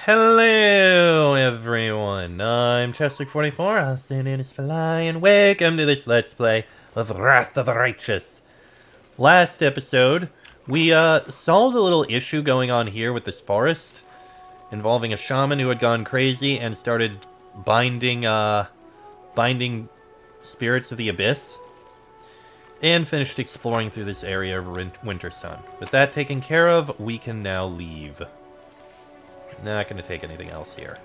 Hello, everyone. I'm Chester44, also known as Fly, and welcome to this Let's Play of Wrath of the Righteous. Last episode, we solved a little issue going on here with this forest, involving a shaman who had gone crazy and started binding spirits of the abyss, and finished exploring through this area of Winter Sun. With that taken care of, we can now leave. Not going to take anything else here.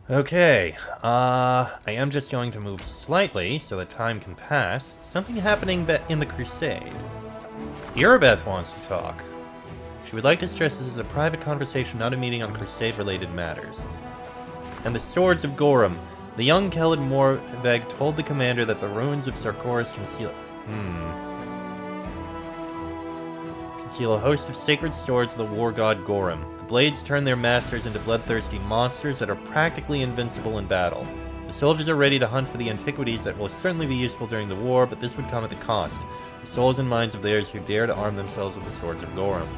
Okay, I am just going to move slightly so that time can pass. Something happening in the crusade. Irabeth wants to talk. She would like to stress this is a private conversation, not a meeting on crusade-related matters. And the Swords of Gorham. The young Kelid Morveg told the commander that the ruins of Sarkoris conceal a host of sacred swords of the war god Gorham. The blades turn their masters into bloodthirsty monsters that are practically invincible in battle. The soldiers are ready to hunt for the antiquities that will certainly be useful during the war, but this would come at the cost. The souls and minds of theirs who dare to arm themselves with the swords of Gorham.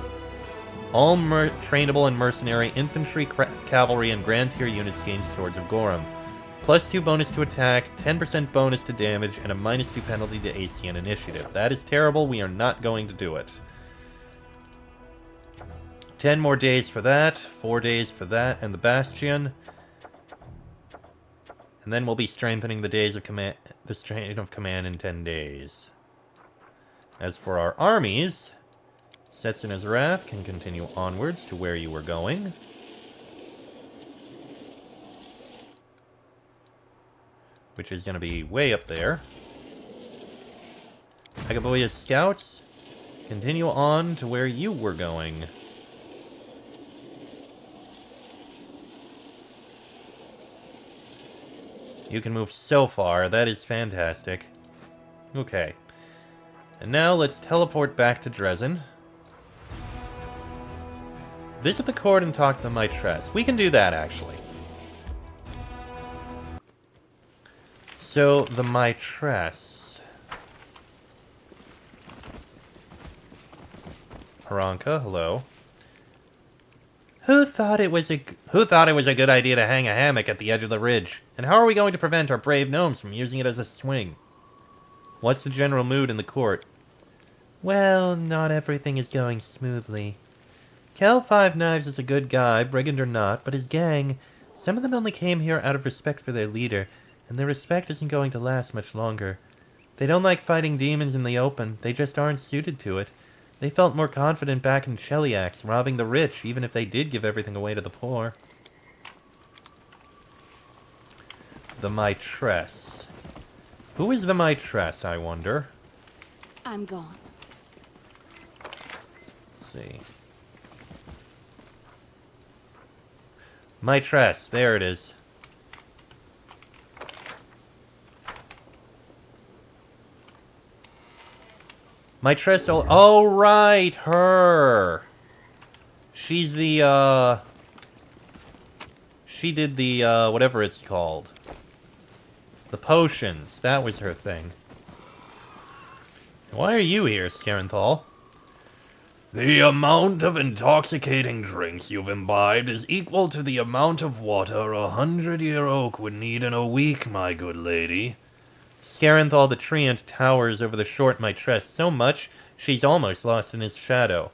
All trainable and mercenary infantry, cavalry, and grand tier units gain swords of Gorham. +2 bonus to attack, 10% bonus to damage, and a -2 penalty to AC and initiative. That is terrible. We are not going to do it. 10 more days for that, 4 days for that, and the Bastion. And then we'll be strengthening the days of command, the strain of command in 10 days. As for our armies, Setz and Azrath can continue onwards to where you were going. Which is going to be way up there. Agaboya's scouts, continue on to where you were going. You can move so far. That is fantastic. Okay. And now let's teleport back to Dresden. Visit the court and talk to the Maitress. We can do that, actually. So, the Maitress. Haranka, hello. Who thought it was a good idea to hang a hammock at the edge of the ridge? And how are we going to prevent our brave gnomes from using it as a swing? What's the general mood in the court? Well, not everything is going smoothly. Kel Five Knives is a good guy, brigand or not, but his gang, some of them only came here out of respect for their leader, and their respect isn't going to last much longer. They don't like fighting demons in the open, they just aren't suited to it. They felt more confident back in Cheliax, robbing the rich, even if they did give everything away to the poor. The Maitress. Who is the Maitress, I wonder? I'm gone. Let's see. Maitress, there it is. Maitress, oh right, her. She's the, she did the, whatever it's called. The potions, that was her thing. Why are you here, Scarenthal? The amount of intoxicating drinks you've imbibed is equal to the amount of water a 100-year oak would need in a week, my good lady. Scarenthal the Treant towers over the short Maitress so much, she's almost lost in his shadow.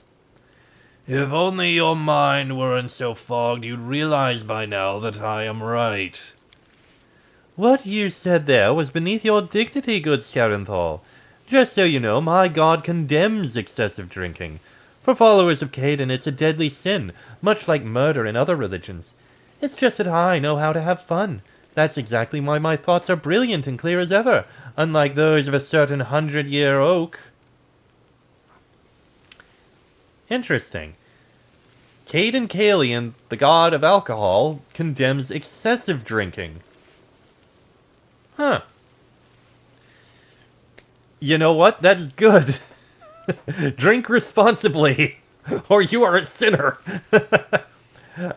If only your mind weren't so fogged, you'd realize by now that I am right. What you said there was beneath your dignity, good Scarenthal. Just so you know, my god condemns excessive drinking. For followers of Caden, it's a deadly sin, much like murder in other religions. It's just that I know how to have fun. That's exactly why my thoughts are brilliant and clear as ever, unlike those of a certain 100-year oak. Interesting. Caden Kalian, the god of alcohol, condemns excessive drinking. Huh. You know what? That's good. Drink responsibly, or you are a sinner.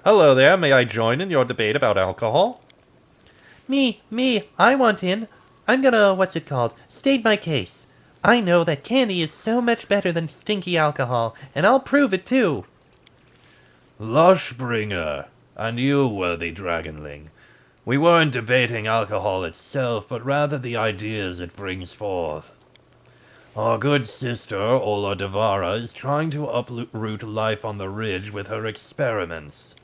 Hello there, may I join in your debate about alcohol? Me, I want in. I'm gonna, state my case. I know that candy is so much better than stinky alcohol, and I'll prove it too. Lushbringer, and you, worthy dragonling. We weren't debating alcohol itself, but rather the ideas it brings forth. Our good sister, Ola Devara, is trying to uproot life on the ridge with her experiments.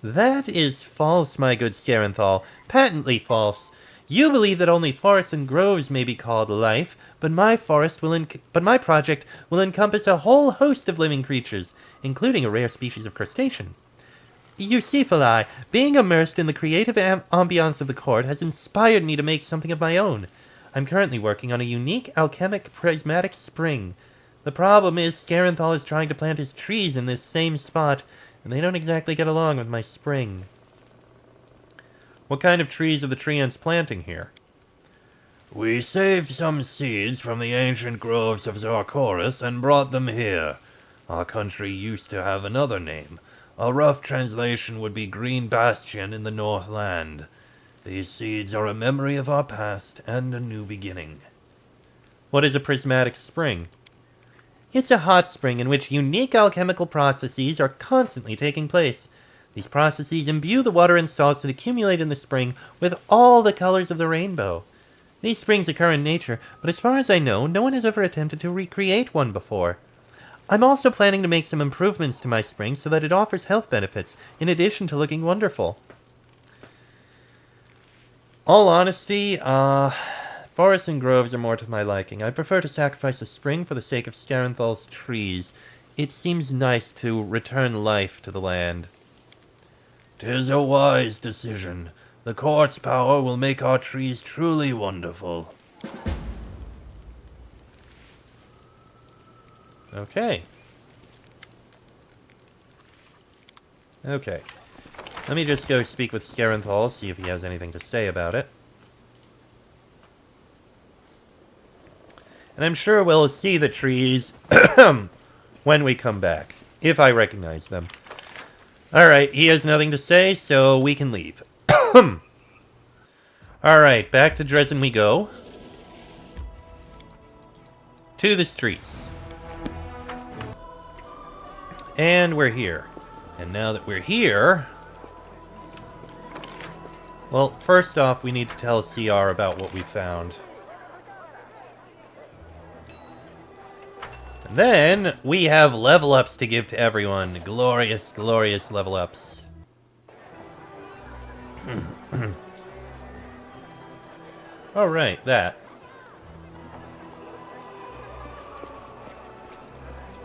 That is false, my good Scarenthal. Patently false. You believe that only forests and groves may be called life, but my project will encompass a whole host of living creatures, including a rare species of crustacean. You see, Phalai, being immersed in the creative ambiance of the court has inspired me to make something of my own. I'm currently working on a unique alchemic prismatic spring. The problem is Scarenthal is trying to plant his trees in this same spot, and they don't exactly get along with my spring. What kind of trees are the treants planting here? We saved some seeds from the ancient groves of Zarkorus and brought them here. Our country used to have another name. A rough translation would be Green Bastion in the Northland. These seeds are a memory of our past and a new beginning. What is a prismatic spring? It's a hot spring in which unique alchemical processes are constantly taking place. These processes imbue the water and salts that accumulate in the spring with all the colors of the rainbow. These springs occur in nature, but as far as I know, no one has ever attempted to recreate one before. I'm also planning to make some improvements to my spring so that it offers health benefits, in addition to looking wonderful. All honesty, forests and groves are more to my liking. I prefer to sacrifice a spring for the sake of Scarenthal's trees. It seems nice to return life to the land. 'Tis a wise decision. The court's power will make our trees truly wonderful. Okay. Let me just go speak with Scarenthal, see if he has anything to say about it. And I'm sure we'll see the trees when we come back, if I recognize them. Alright, he has nothing to say, so we can leave. Alright, back to Dresden we go. To the streets. And we're here. And now that we're here... Well, first off, we need to tell CR about what we found. And then, we have level ups to give to everyone. Glorious, glorious level ups. Alright, that.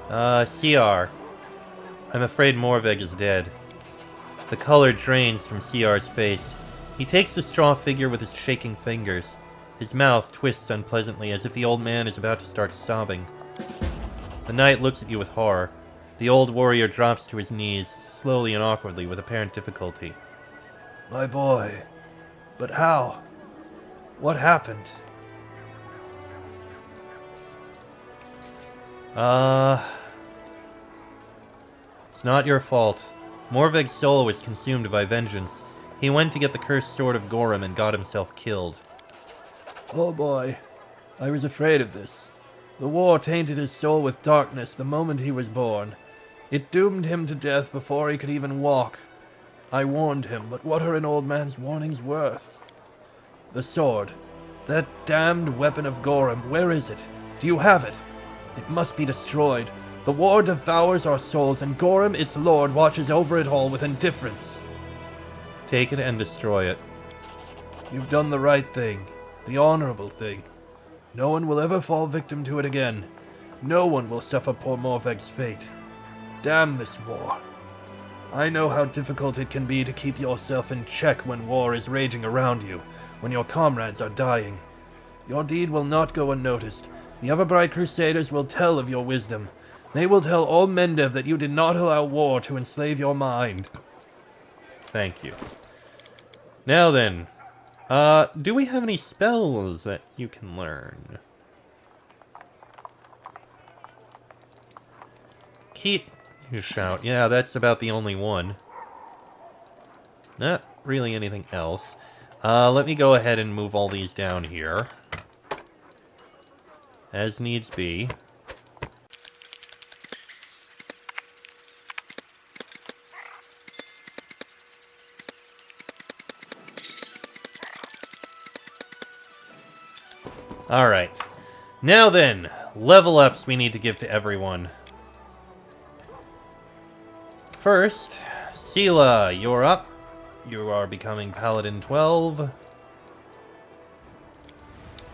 CR. I'm afraid Morveg is dead. The color drains from CR's face. He takes the straw figure with his shaking fingers. His mouth twists unpleasantly as if the old man is about to start sobbing. The knight looks at you with horror. The old warrior drops to his knees, slowly and awkwardly, with apparent difficulty. My boy. But how? What happened? It's not your fault. Morveg's soul was consumed by vengeance. He went to get the cursed sword of Gorham and got himself killed. Oh boy. I was afraid of this. The war tainted his soul with darkness the moment he was born. It doomed him to death before he could even walk. I warned him, but what are an old man's warnings worth? The sword. That damned weapon of Gorham, where is it? Do you have it? It must be destroyed. The war devours our souls, and Gorham, its lord, watches over it all with indifference. Take it and destroy it. You've done the right thing. The honorable thing. No one will ever fall victim to it again. No one will suffer poor Morveg's fate. Damn this war. I know how difficult it can be to keep yourself in check when war is raging around you, when your comrades are dying. Your deed will not go unnoticed. The Everbright Crusaders will tell of your wisdom. They will tell all Mendev that you did not allow war to enslave your mind. Thank you. Now then, do we have any spells that you can learn? Keep your shout. Yeah, that's about the only one. Not really anything else. Let me go ahead and move all these down here. As needs be. Alright. Now then, level ups we need to give to everyone. First, Sela, you're up. You are becoming Paladin 12.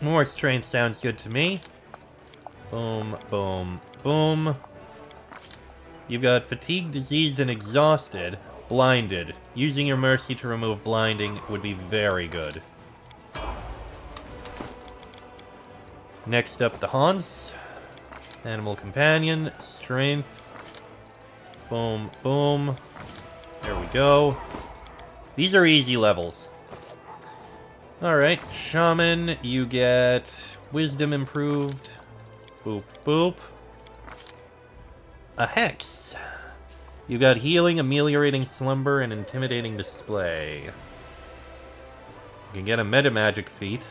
More strength sounds good to me. Boom, boom, boom. You've got fatigued, diseased, and exhausted. Blinded. Using your mercy to remove blinding would be very good. Next up, the Hans. Animal companion. Strength. Boom, boom. There we go. These are easy levels. Alright, Shaman, you get Wisdom improved. Boop, boop. A Hex. You got Healing, Ameliorating Slumber, and Intimidating Display. You can get a Meta Magic feat.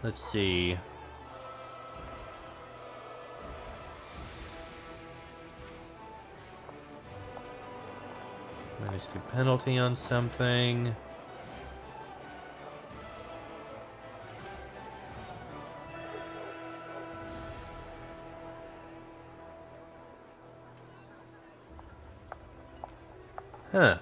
Let's see. -2 penalty on something. Huh.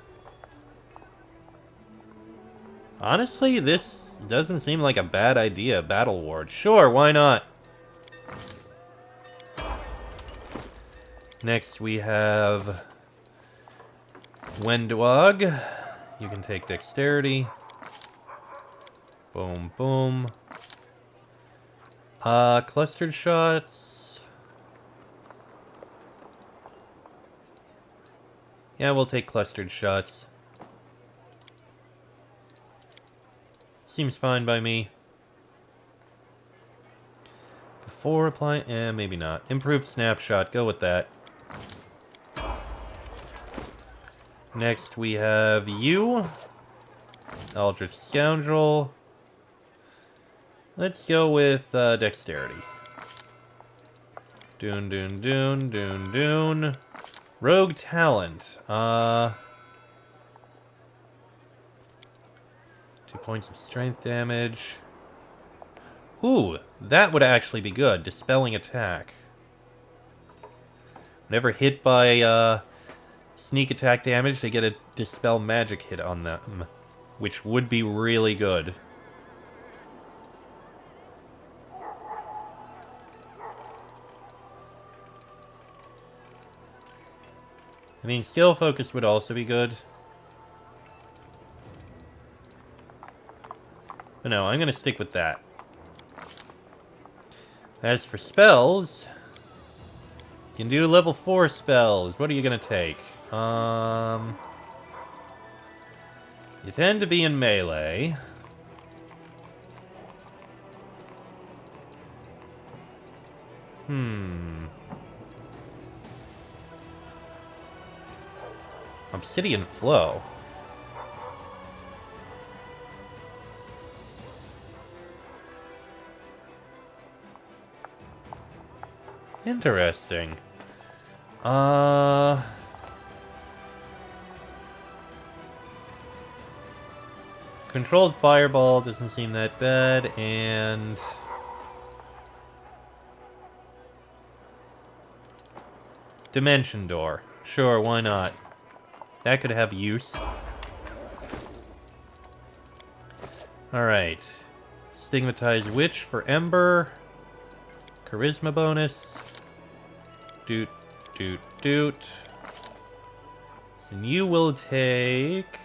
Honestly, this doesn't seem like a bad idea. Battle Ward. Sure, why not? Next we have Wendwag. You can take Dexterity. Boom, boom. Clustered Shots. Yeah, we'll take Clustered Shots. Seems fine by me. Before applying... maybe not. Improved Snapshot. Go with that. Next we have you. Eldritch Scoundrel. Let's go with Dexterity. Doon, doon, doon, doon, doon. Rogue Talent. 2 points of strength damage. Ooh, that would actually be good. Dispelling Attack. Whenever hit by sneak attack damage, they get a Dispel Magic hit on them, which would be really good. I mean, Skill Focus would also be good. But no, I'm going to stick with that. As for spells, you can do level 4 spells. What are you going to take? You tend to be in melee. Obsidian Flow. Interesting. Controlled Fireball doesn't seem that bad, and... Dimension Door. Sure, why not? That could have use. Alright. Stigmatized Witch for Ember. Charisma bonus. Doot, doot, doot. And you will take...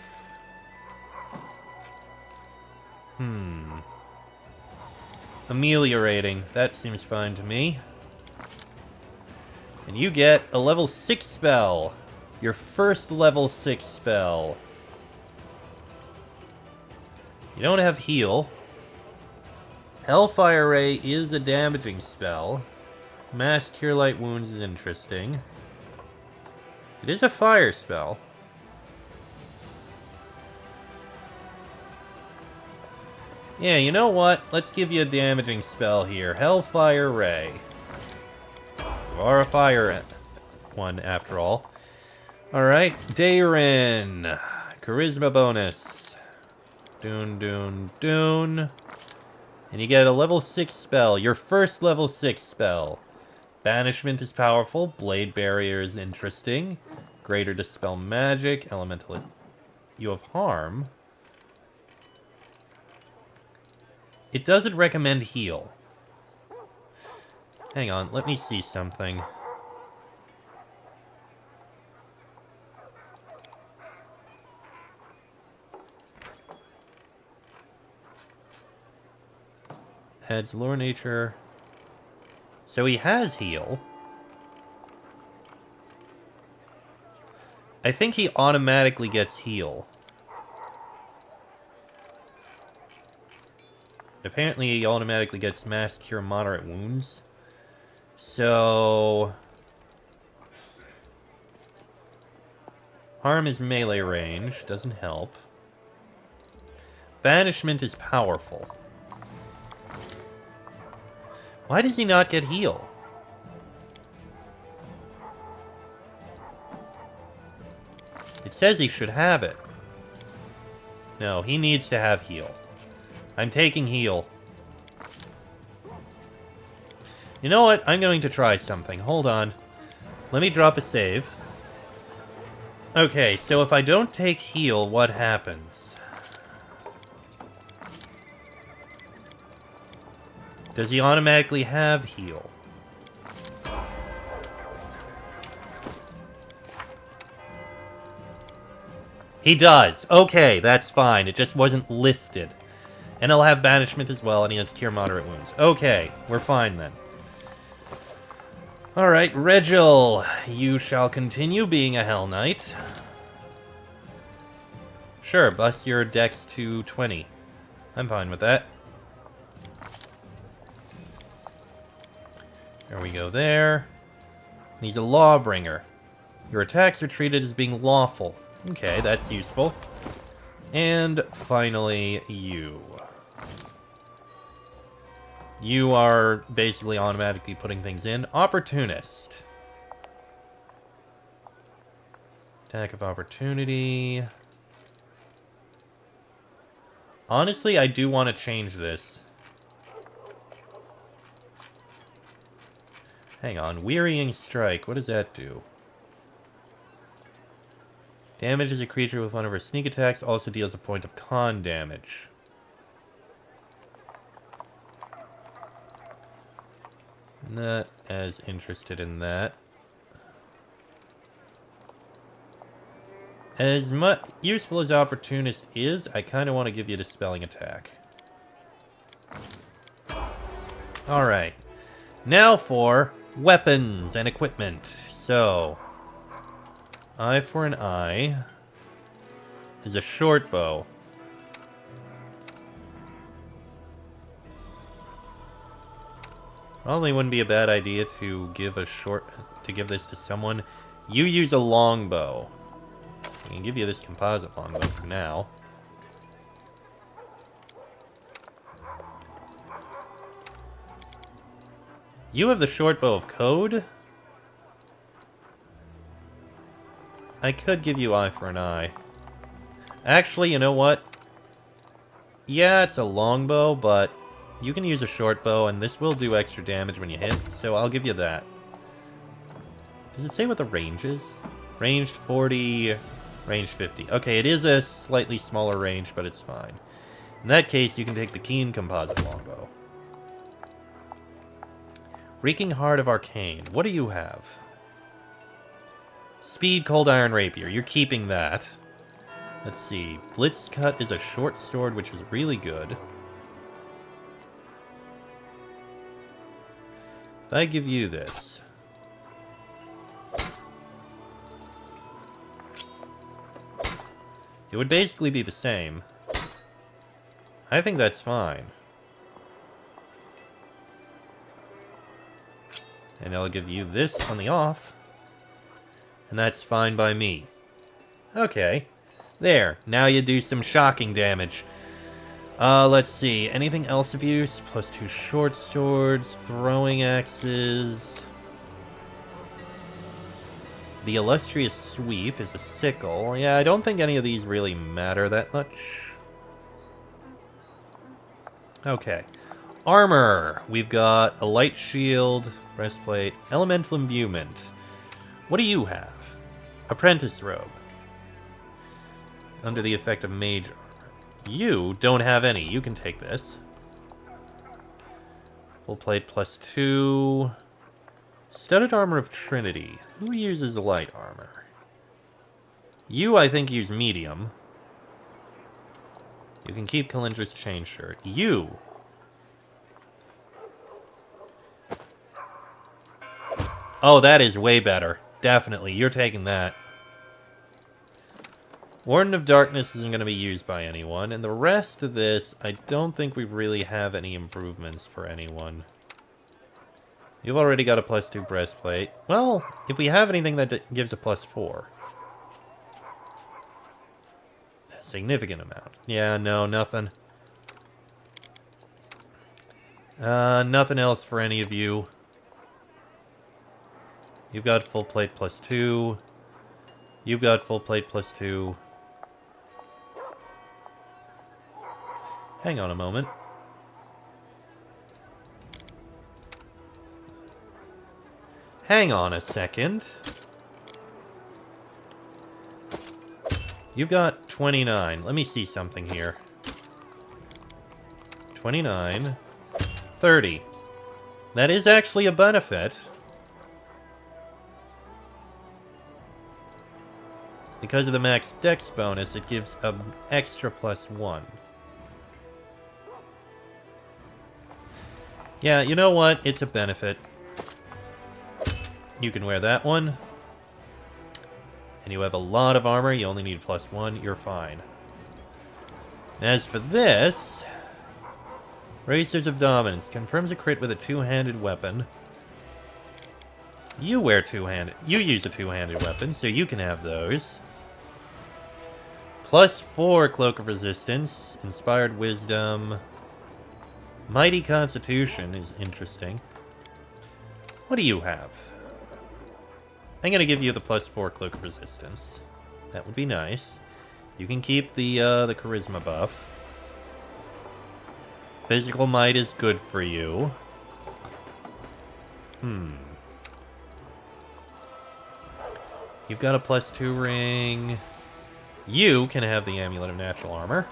Ameliorating. That seems fine to me. And you get a level 6 spell. Your first level 6 spell. You don't have heal. Hellfire Ray is a damaging spell. Mass Cure Light Wounds is interesting. It is a fire spell. Yeah, you know what? Let's give you a damaging spell here. Hellfire Ray. You are a fire one, after all. Alright, Dayrin. Charisma bonus. Dune. And you get a level 6 spell. Your first level 6 spell. Banishment is powerful. Blade Barrier is interesting. Greater Dispel Magic. Elemental. You have Harm. It doesn't recommend Heal. Hang on, let me see something. Adds Lore Nature. So he has Heal. I think he automatically gets Heal. Apparently he automatically gets Mass Cure Moderate Wounds. So... Harm is melee range. Doesn't help. Banishment is powerful. Why does he not get Heal? It says he should have it. No, he needs to have Heal. I'm taking Heal. You know what? I'm going to try something. Hold on. Let me drop a save. Okay, so if I don't take Heal, what happens? Does he automatically have Heal? He does. Okay, that's fine. It just wasn't listed. And he'll have Banishment as well, and he has Cure Moderate Wounds. Okay, we're fine then. Alright, Regil, you shall continue being a Hell Knight. Sure, bust your dex to 20. I'm fine with that. There we go there. And he's a Lawbringer. Your attacks are treated as being lawful. Okay, that's useful. And finally, you. You are basically automatically putting things in. Opportunist. Attack of Opportunity. Honestly, I do want to change this. Hang on. Wearying Strike. What does that do? Damages a creature with one of her sneak attacks. Also deals a point of con damage. Not as interested in that. As much useful as Opportunist is, I kind of want to give you Dispelling Attack. Alright. Now for weapons and equipment. So, eye for an eye is a short bow. Probably wouldn't be a bad idea to give this to someone. You use a longbow. I can give you this composite longbow for now. You have the short bow of code. I could give you eye for an eye. Actually, you know what? Yeah, it's a longbow, but you can use a short bow, and this will do extra damage when you hit, so I'll give you that. Does it say what the range is? Ranged 40, range 50. Okay, it is a slightly smaller range, but it's fine. In that case, you can take the keen composite longbow. Reeking Heart of Arcane. What do you have? Speed Cold Iron Rapier. You're keeping that. Let's see. Blitz Cut is a short sword, which is really good. If I give you this... it would basically be the same. I think that's fine. And I'll give you this on the off. And that's fine by me. Okay. There. Now you do some shocking damage. Let's see. Anything else of use? +2 short swords, throwing axes. The Illustrious Sweep is a sickle. Yeah, I don't think any of these really matter that much. Okay. Armor. We've got a light shield, breastplate, elemental imbuement. What do you have? Apprentice robe. Under the effect of mage armor. You don't have any. You can take this. Full plate +2. Studded armor of Trinity. Who uses light armor? You, I think, use medium. You can keep Kalindra's chain shirt. You. Oh, that is way better. Definitely. You're taking that. Warden of Darkness isn't going to be used by anyone. And the rest of this, I don't think we really have any improvements for anyone. You've already got a +2 breastplate. Well, if we have anything that gives a +4. A significant amount. Yeah, no, nothing. Nothing else for any of you. You've got full plate +2. You've got full plate +2. Hang on a moment. Hang on a second. You've got 29. Let me see something here. 29. 30. That is actually a benefit. Because of the max dex bonus, it gives an extra +1. Yeah, you know what? It's a benefit. You can wear that one. And you have a lot of armor. You only need +1. You're fine. As for this... Racers of Dominance. Confirms a crit with a two-handed weapon. You wear two-handed... You use a two-handed weapon, so you can have those. +4 Cloak of Resistance. Inspired Wisdom. Mighty Constitution is interesting. What do you have? I'm going to give you the +4 Cloak of Resistance. That would be nice. You can keep the Charisma buff. Physical Might is good for you. You've got a +2 ring. You can have the Amulet of Natural Armor.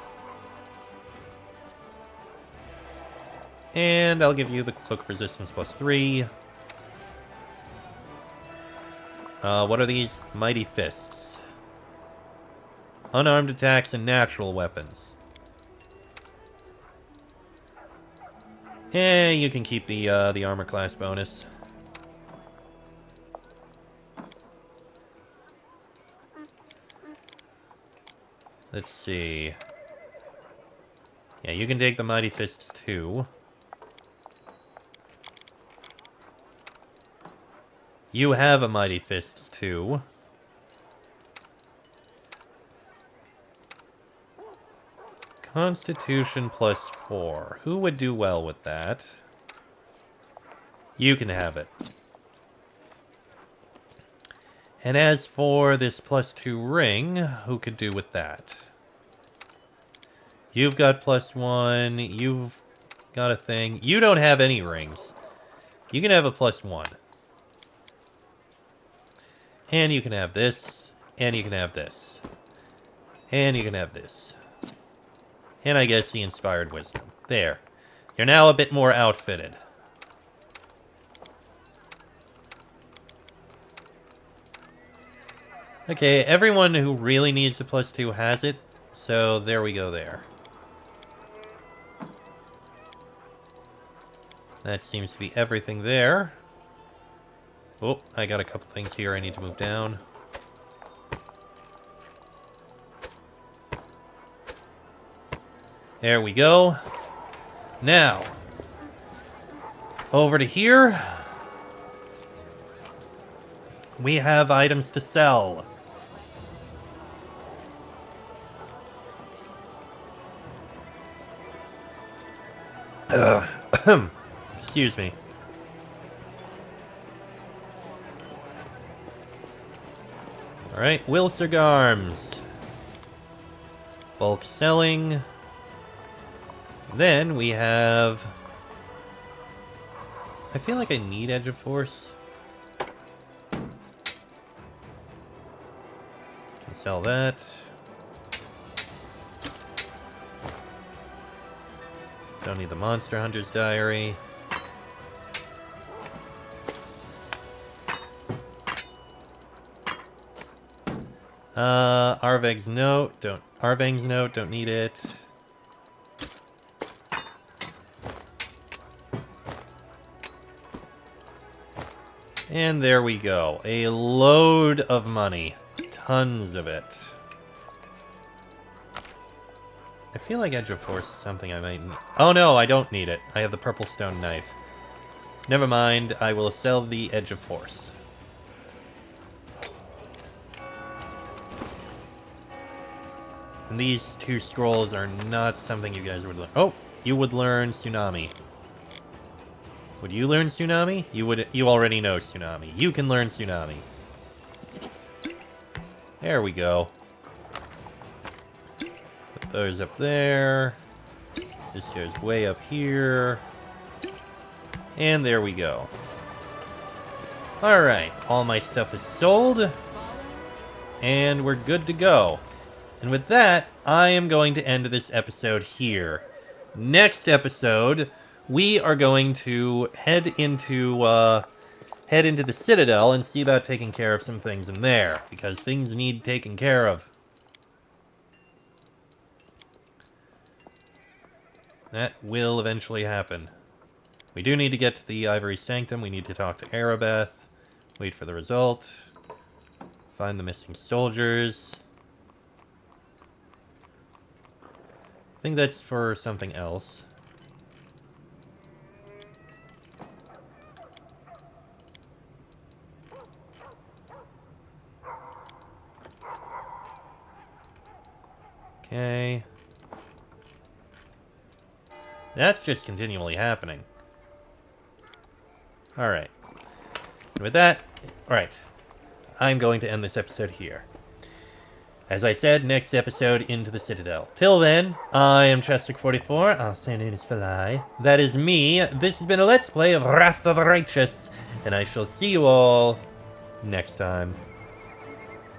And I'll give you the Cloak of Resistance +3. What are these? Mighty Fists. Unarmed attacks and natural weapons. You can keep the armor class bonus. Let's see. Yeah, you can take the Mighty Fists too. You have a Mighty Fists too. Constitution +4. Who would do well with that? You can have it. And as for this +2 ring, who could do with that? You've got +1. You've got a thing. You don't have any rings. You can have a +1. And you can have this. And you can have this. And you can have this. And I guess the Inspired Wisdom. There. You're now a bit more outfitted. Okay, everyone who really needs the +2 has it. So there we go there. That seems to be everything there. Oh, I got a couple things here I need to move down. There we go. Now, over to here. We have items to sell. Excuse me. Alright, Wilsergarms. Bulk selling. Then we have... I feel like I need Edge of Force. Can sell that. Don't need the Monster Hunter's Diary. Arveg's Note, don't need it. And there we go. A load of money. Tons of it. I feel like Edge of Force is something I might need. Oh no, I don't need it. I have the Purple Stone Knife. Never mind, I will sell the Edge of Force. And these two scrolls are not something you guys would learn. Oh, you would learn Tsunami. Would you learn Tsunami? You already know Tsunami. You can learn Tsunami. There we go. Put those up there. This goes way up here. And there we go. Alright, all my stuff is sold. And we're good to go. And with that, I am going to end this episode here. Next episode, we are going to head into the Citadel and see about taking care of some things in there, because things need taken care of. That will eventually happen. We do need to get to the Ivory Sanctum. We need to talk to Arabeth. Wait for the result. Find the missing soldiers. I think that's for something else. Okay. That's just continually happening. Alright. And with that, alright. I'm going to end this episode here. As I said, next episode, into the Citadel. Till then, I am Chestic44, also known as Fly. That is me. This has been a Let's Play of Wrath of the Righteous, and I shall see you all next time.